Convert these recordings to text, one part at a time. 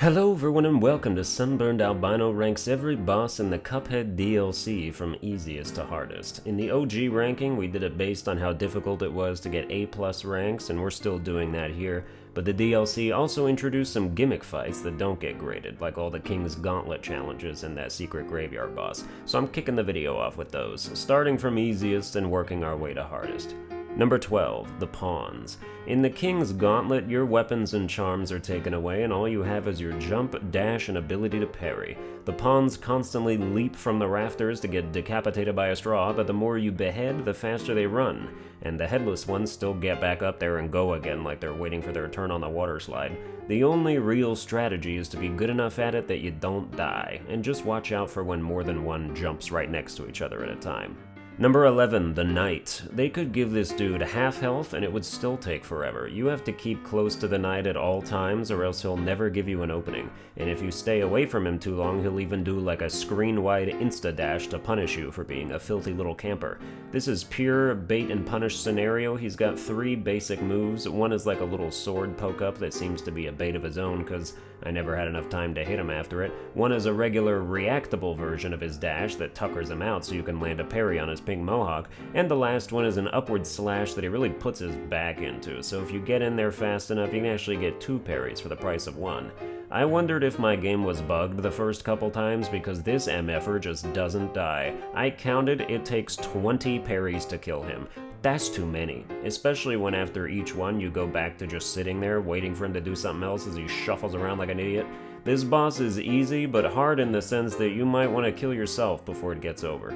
Hello everyone and welcome to Sunburned. Albino ranks every boss in the Cuphead DLC from easiest to hardest. In the OG ranking, we did it based on how difficult it was to get A+ ranks, and we're still doing that here, but the DLC also introduced some gimmick fights that don't get graded, like all the King's Gauntlet challenges and that secret graveyard boss, so I'm kicking the video off with those, starting from easiest and working our way to hardest. Number 12, the Pawns. In the King's Gauntlet, your weapons and charms are taken away and all you have is your jump, dash, and ability to parry. The Pawns constantly leap from the rafters to get decapitated by a straw, but the more you behead, the faster they run. And the headless ones still get back up there and go again like they're waiting for their turn on the water slide. The only real strategy is to be good enough at it that you don't die, and just watch out for when more than one jumps right next to each other at a time. Number 11, the Knight. They could give this dude half health and it would still take forever. You have to keep close to the Knight at all times or else he'll never give you an opening. And if you stay away from him too long, he'll even do like a screen-wide insta-dash to punish you for being a filthy little camper. This is pure bait and punish scenario. He's got 3 basic moves. One is like a little sword poke-up that seems to be a bait of his own because I never had enough time to hit him after it. One is a regular reactable version of his dash that tuckers him out so you can land a parry on his pink mohawk, and the last one is an upward slash that he really puts his back into, so if you get in there fast enough you can actually get 2 parries for the price of 1. I wondered if my game was bugged the first couple times because this MFer just doesn't die. I counted, it takes 20 parries to kill him. That's too many, especially when after each one you go back to just sitting there waiting for him to do something else as he shuffles around like an idiot. This boss is easy but hard in the sense that you might want to kill yourself before it gets over.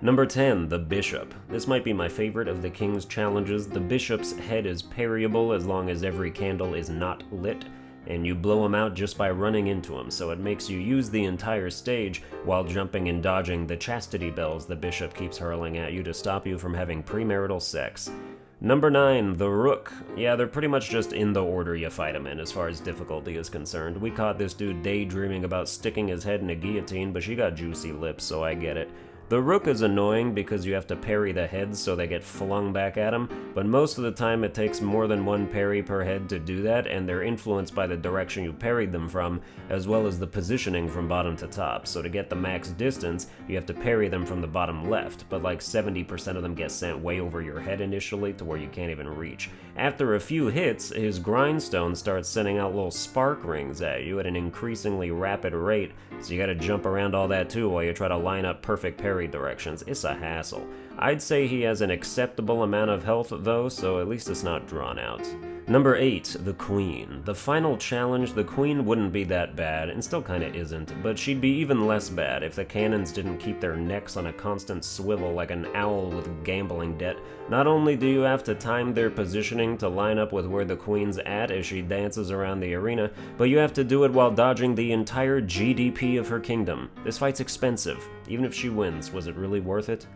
Number 10, the Bishop. This might be my favorite of the King's challenges. The Bishop's head is parryable as long as every candle is not lit, and you blow him out just by running into him, so it makes you use the entire stage while jumping and dodging the chastity bells the Bishop keeps hurling at you to stop you from having premarital sex. Number 9, the Rook. Yeah, they're pretty much just in the order you fight him in as far as difficulty is concerned. We caught this dude daydreaming about sticking his head in a guillotine, but she got juicy lips, so I get it. The Rook is annoying because you have to parry the heads so they get flung back at him, but most of the time it takes more than 1 parry per head to do that, and they're influenced by the direction you parried them from, as well as the positioning from bottom to top. So to get the max distance, you have to parry them from the bottom left, but like 70% of them get sent way over your head initially to where you can't even reach. After a few hits, his grindstone starts sending out little spark rings at you at an increasingly rapid rate, so you gotta jump around all that too while you try to line up perfect parry directions. It's a hassle. I'd say he has an acceptable amount of health though, so at least it's not drawn out. Number 8, the Queen. The final challenge, the Queen wouldn't be that bad, and still kinda isn't, but she'd be even less bad if the cannons didn't keep their necks on a constant swivel like an owl with gambling debt. Not only do you have to time their positioning to line up with where the Queen's at as she dances around the arena, but you have to do it while dodging the entire GDP of her kingdom. This fight's expensive. Even if she wins, was it really worth it?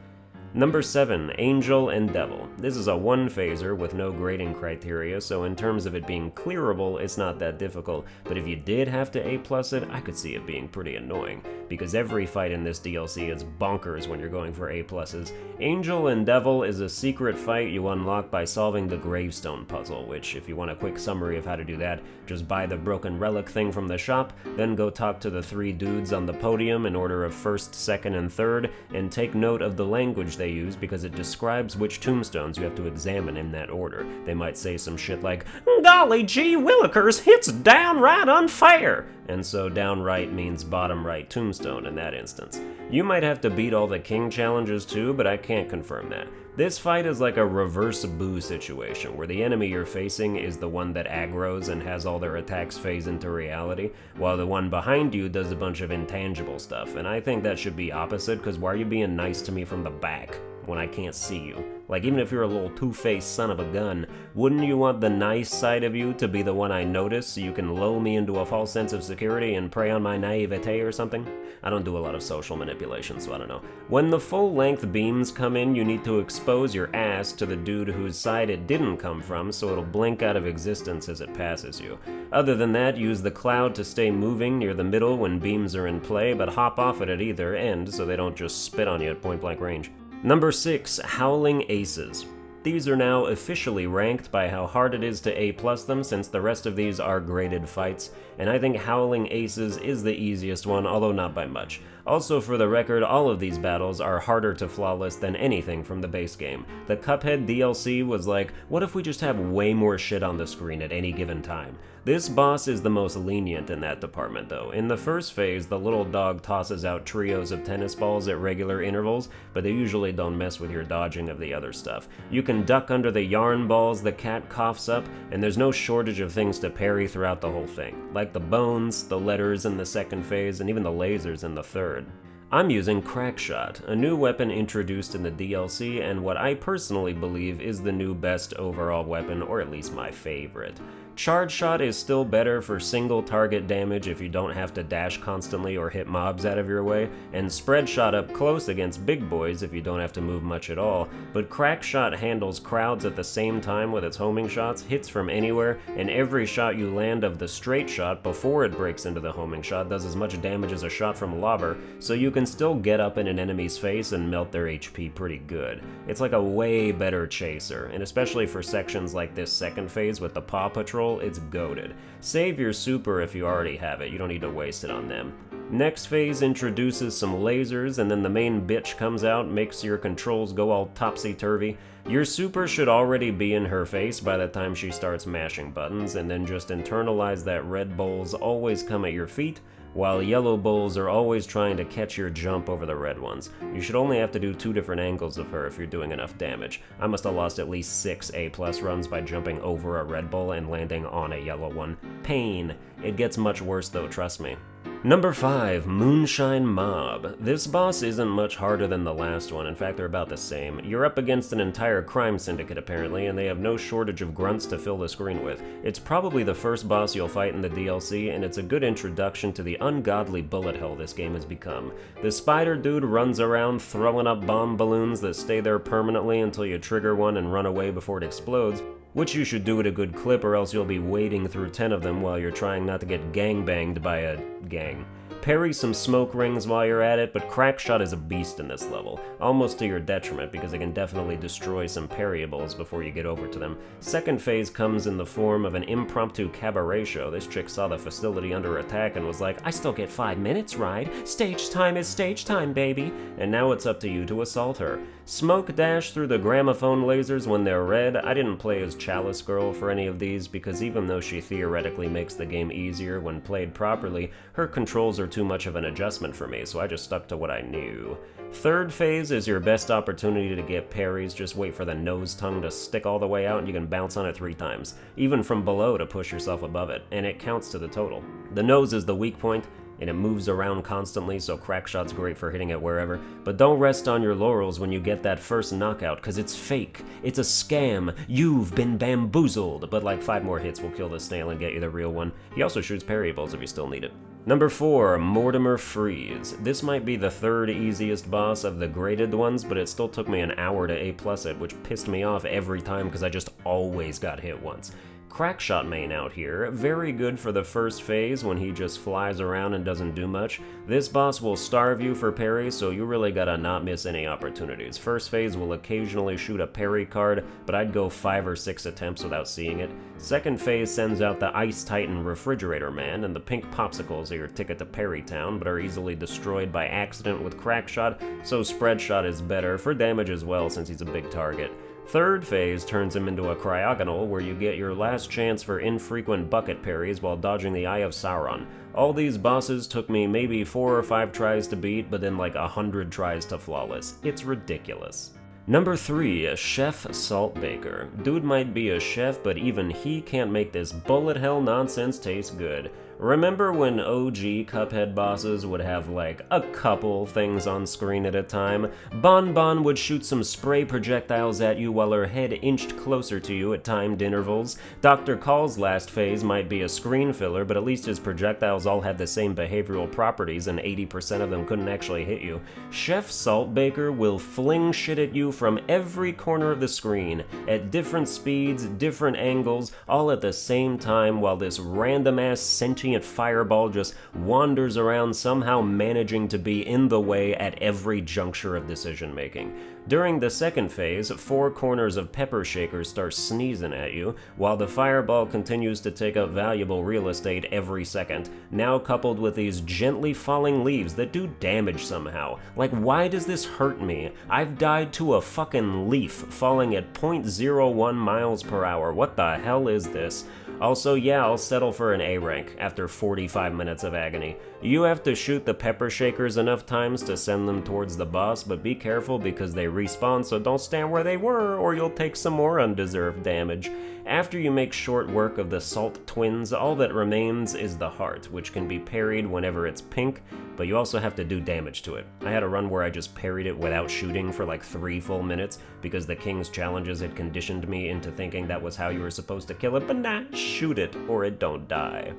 Number 7, Angel and Devil. This is a 1-phaser with no grading criteria, so in terms of it being clearable, it's not that difficult, but if you did have to A+ it, I could see it being pretty annoying, because every fight in this DLC is bonkers when you're going for A+s. Angel and Devil is a secret fight you unlock by solving the gravestone puzzle, which, if you want a quick summary of how to do that, just buy the broken relic thing from the shop, then go talk to the 3 dudes on the podium in order of 1st, 2nd, and 3rd, and take note of the language they use because it describes which tombstones you have to examine in that order. They might say some shit like, "Golly gee willikers, it's downright unfair!" And so downright means bottom right tombstone in that instance. You might have to beat all the king challenges too, but I can't confirm that. This fight is like a reverse boo situation, where the enemy you're facing is the one that aggroes and has all their attacks phase into reality, while the one behind you does a bunch of intangible stuff, and I think that should be opposite, because why are you being nice to me from the back when I can't see you? Like, even if you're a little two-faced son of a gun, wouldn't you want the nice side of you to be the one I notice so you can lull me into a false sense of security and prey on my naivete or something? I don't do a lot of social manipulation, so I don't know. When the full-length beams come in, you need to expose your ass to the dude whose side it didn't come from, so it'll blink out of existence as it passes you. Other than that, use the cloud to stay moving near the middle when beams are in play, but hop off it at either end so they don't just spit on you at point-blank range. Number 6, Howling Aces. These are now officially ranked by how hard it is to A+ them, since the rest of these are graded fights, and I think Howling Aces is the easiest one, although not by much. Also, for the record, all of these battles are harder to flawless than anything from the base game. The Cuphead DLC was like, what if we just have way more shit on the screen at any given time? This boss is the most lenient in that department though. In the first phase, the little dog tosses out trios of tennis balls at regular intervals, but they usually don't mess with your dodging of the other stuff. You can duck under the yarn balls the cat coughs up, and there's no shortage of things to parry throughout the whole thing, like the bones, the letters in the second phase, and even the lasers in the third. I'm using Crackshot, a new weapon introduced in the DLC, and what I personally believe is the new best overall weapon, or at least my favorite. Charge Shot is still better for single target damage if you don't have to dash constantly or hit mobs out of your way, and Spread Shot up close against big boys if you don't have to move much at all, but Crackshot handles crowds at the same time with its homing shots, hits from anywhere, and every shot you land of the straight shot before it breaks into the homing shot does as much damage as a shot from lobber, so you can still get up in an enemy's face and melt their HP pretty good. It's like a way better chaser, and especially for sections like this second phase with the Paw Patrol, it's goated. Save your super if you already have it, you don't need to waste it on them. Next phase introduces some lasers, and then the main bitch comes out, makes your controls go all topsy-turvy. Your super should already be in her face by the time she starts mashing buttons, and then just internalize that red bowls always come at your feet, while yellow bowls are always trying to catch your jump over the red ones. You should only have to do 2 different angles of her if you're doing enough damage. I must have lost at least 6 A+ runs by jumping over a red bowl and landing on a yellow one. Pain. It gets much worse though, trust me. Number 5, Moonshine Mob. This boss isn't much harder than the last one, in fact they're about the same. You're up against an entire crime syndicate apparently, and they have no shortage of grunts to fill the screen with. It's probably the first boss you'll fight in the DLC, and it's a good introduction to the ungodly bullet hell this game has become. The spider dude runs around throwing up bomb balloons that stay there permanently until you trigger one and run away before it explodes, which you should do at a good clip or else you'll be wading through 10 of them while you're trying not to get gangbanged by a gang. Parry some smoke rings while you're at it, but Crackshot is a beast in this level, almost to your detriment because it can definitely destroy some parryables before you get over to them. Second phase comes in the form of an impromptu cabaret show. This chick saw the facility under attack and was like, I still get 5 minutes, right? Stage time is stage time, baby! And now it's up to you to assault her. Smoke dash through the gramophone lasers when they're red. I didn't play as Chalice Girl for any of these because even though she theoretically makes the game easier when played properly, her controls are too much of an adjustment for me, so I just stuck to what I knew. Third phase is your best opportunity to get parries. Just wait for the nose tongue to stick all the way out and you can bounce on it 3 times, even from below to push yourself above it, and it counts to the total. The nose is the weak point, and it moves around constantly, so Crackshot's great for hitting it wherever, but don't rest on your laurels when you get that first knockout, cause it's fake, it's a scam, you've been bamboozled, but like 5 more hits will kill the snail and get you the real one. He also shoots parryables if you still need it. Number 4, Mortimer Freeze. This might be the 3rd easiest boss of the graded ones, but it still took me an hour to A+ it, which pissed me off every time because I just always got hit once. Crackshot main out here, very good for the first phase when he just flies around and doesn't do much. This boss will starve you for parries, so you really gotta not miss any opportunities. First phase will occasionally shoot a parry card, but I'd go 5 or 6 attempts without seeing it. Second phase sends out the Ice Titan Refrigerator Man, and the pink popsicles are your ticket to Parry Town, but are easily destroyed by accident with Crackshot, so Spread Shot is better, for damage as well since he's a big target. Third phase turns him into a cryogonal, where you get your last chance for infrequent bucket parries while dodging the Eye of Sauron. All these bosses took me maybe 4 or 5 tries to beat, but then like 100 tries to flawless. It's ridiculous. Number 3, Chef Saltbaker. Dude might be a chef, but even he can't make this bullet hell nonsense taste good. Remember when OG Cuphead bosses would have like a couple things on screen at a time? Bon Bon would shoot some spray projectiles at you while her head inched closer to you at timed intervals. Dr. Call's last phase might be a screen filler, but at least his projectiles all had the same behavioral properties and 80% of them couldn't actually hit you. Chef Saltbaker will fling shit at you from every corner of the screen, at different speeds, different angles, all at the same time, while this random-ass sentient giant fireball just wanders around, somehow managing to be in the way at every juncture of decision making. During the second phase, 4 corners of pepper shakers start sneezing at you, while the fireball continues to take up valuable real estate every second, now coupled with these gently falling leaves that do damage somehow. Like, why does this hurt me? I've died to a fucking leaf falling at 0.01 miles per hour. What the hell is this? Also, yeah, I'll settle for an A rank after 45 minutes of agony. You have to shoot the pepper shakers enough times to send them towards the boss, but be careful because they respawn, so don't stand where they were or you'll take some more undeserved damage. After you make short work of the Salt Twins, all that remains is the heart, which can be parried whenever it's pink, but you also have to do damage to it. I had a run where I just parried it without shooting for like 3 full minutes because the King's challenges had conditioned me into thinking that was how you were supposed to kill it, but nah, shoot it or it don't die.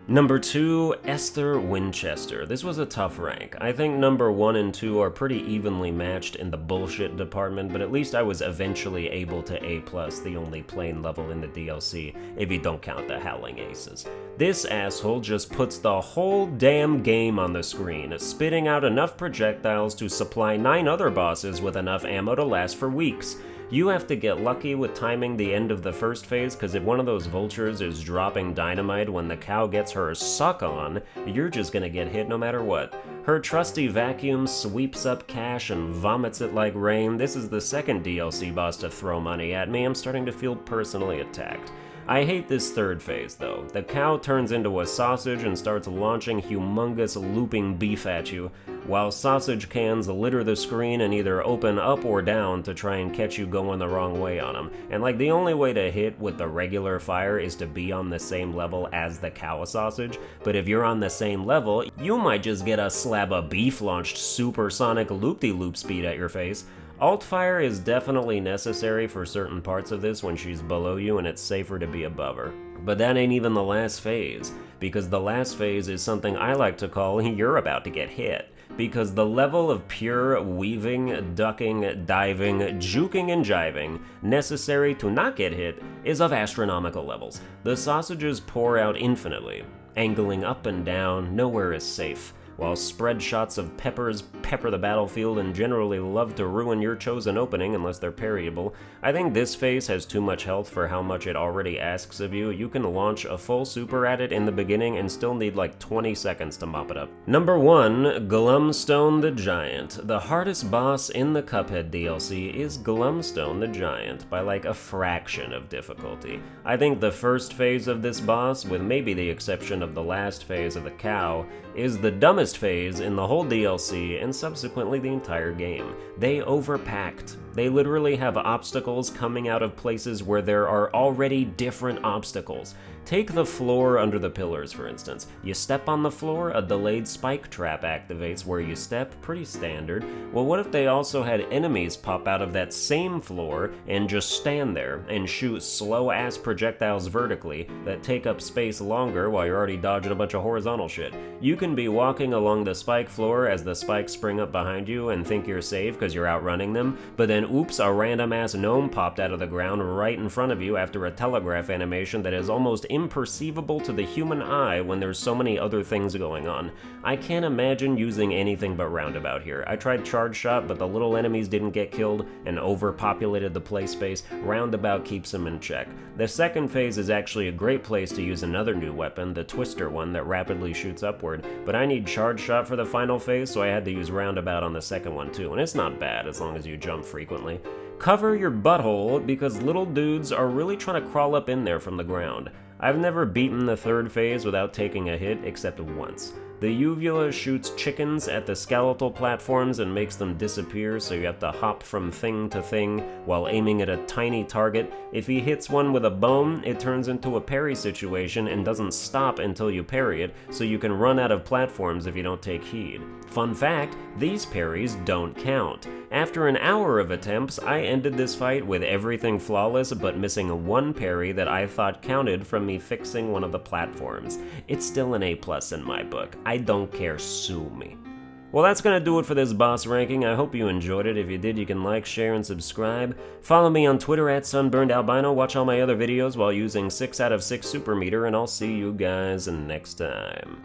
Number 2, Esther Winchester. This was a tough rank. I think number 1 and 2 are pretty evenly matched in the bullshit department, but at least I was eventually able to A+, the only plain level in the DLC, if you don't count the Howling Aces. This asshole just puts the whole damn game on the screen, spitting out enough projectiles to supply 9 other bosses with enough ammo to last for weeks. You have to get lucky with timing the end of the first phase, because if one of those vultures is dropping dynamite when the cow gets her suck on, you're just gonna get hit no matter what. Her trusty vacuum sweeps up cash and vomits it like rain. This is the second DLC boss to throw money at me. I'm starting to feel personally attacked. I hate this third phase, though. The cow turns into a sausage and starts launching humongous looping beef at you, while sausage cans litter the screen and either open up or down to try and catch you going the wrong way on them. And like, the only way to hit with the regular fire is to be on the same level as the cow sausage, but if you're on the same level, you might just get a slab of beef launched supersonic loop-de-loop speed at your face. Alt-fire is definitely necessary for certain parts of this when she's below you and it's safer to be above her. But that ain't even the last phase, because the last phase is something I like to call you're about to get hit. Because the level of pure weaving, ducking, diving, juking, and jiving necessary to not get hit is of astronomical levels. The sausages pour out infinitely, angling up and down, nowhere is safe, while spread shots of peppers pepper the battlefield and generally love to ruin your chosen opening unless they're parryable. I think this phase has too much health for how much it already asks of you. You can launch a full super at it in the beginning and still need like 20 seconds to mop it up. Number 1, Glumstone the Giant. The hardest boss in the Cuphead DLC is Glumstone the Giant, by like a fraction of difficulty. I think the first phase of this boss, with maybe the exception of the last phase of the cow, is the dumbest phase in the whole DLC and subsequently the entire game. They overpacked. They literally have obstacles coming out of places where there are already different obstacles. Take the floor under the pillars, for instance. You step on the floor, a delayed spike trap activates where you step, pretty standard. Well, what if they also had enemies pop out of that same floor and just stand there and shoot slow-ass projectiles vertically that take up space longer while you're already dodging a bunch of horizontal shit? You can be walking along the spike floor as the spikes spring up behind you and think you're safe because you're outrunning them, but then oops, a random-ass gnome popped out of the ground right in front of you after a telegraph animation that is almost imperceivable to the human eye when there's so many other things going on. I can't imagine using anything but roundabout here. I tried charge shot, but the little enemies didn't get killed and overpopulated the play space. Roundabout keeps them in check. The second phase is actually a great place to use another new weapon, the twister one that rapidly shoots upward, but I need charge shot for the final phase, so I had to use roundabout on the second one too, and it's not bad as long as you jump frequently. Cover your butthole, because little dudes are really trying to crawl up in there from the ground. I've never beaten the third phase without taking a hit, except once. The uvula shoots chickens at the skeletal platforms and makes them disappear, so you have to hop from thing to thing while aiming at a tiny target. If he hits one with a bone, it turns into a parry situation and doesn't stop until you parry it, so you can run out of platforms if you don't take heed. Fun fact, these parries don't count. After an hour of attempts, I ended this fight with everything flawless but missing one parry that I thought counted from me fixing one of the platforms. It's still an A+ in my book. I don't care, sue me. Well, that's gonna do it for this boss ranking. I hope you enjoyed it. If you did, you can like, share, and subscribe. Follow me on Twitter at Sunburned Albino. Watch all my other videos while using 6 out of 6 Super Meter, and I'll see you guys next time.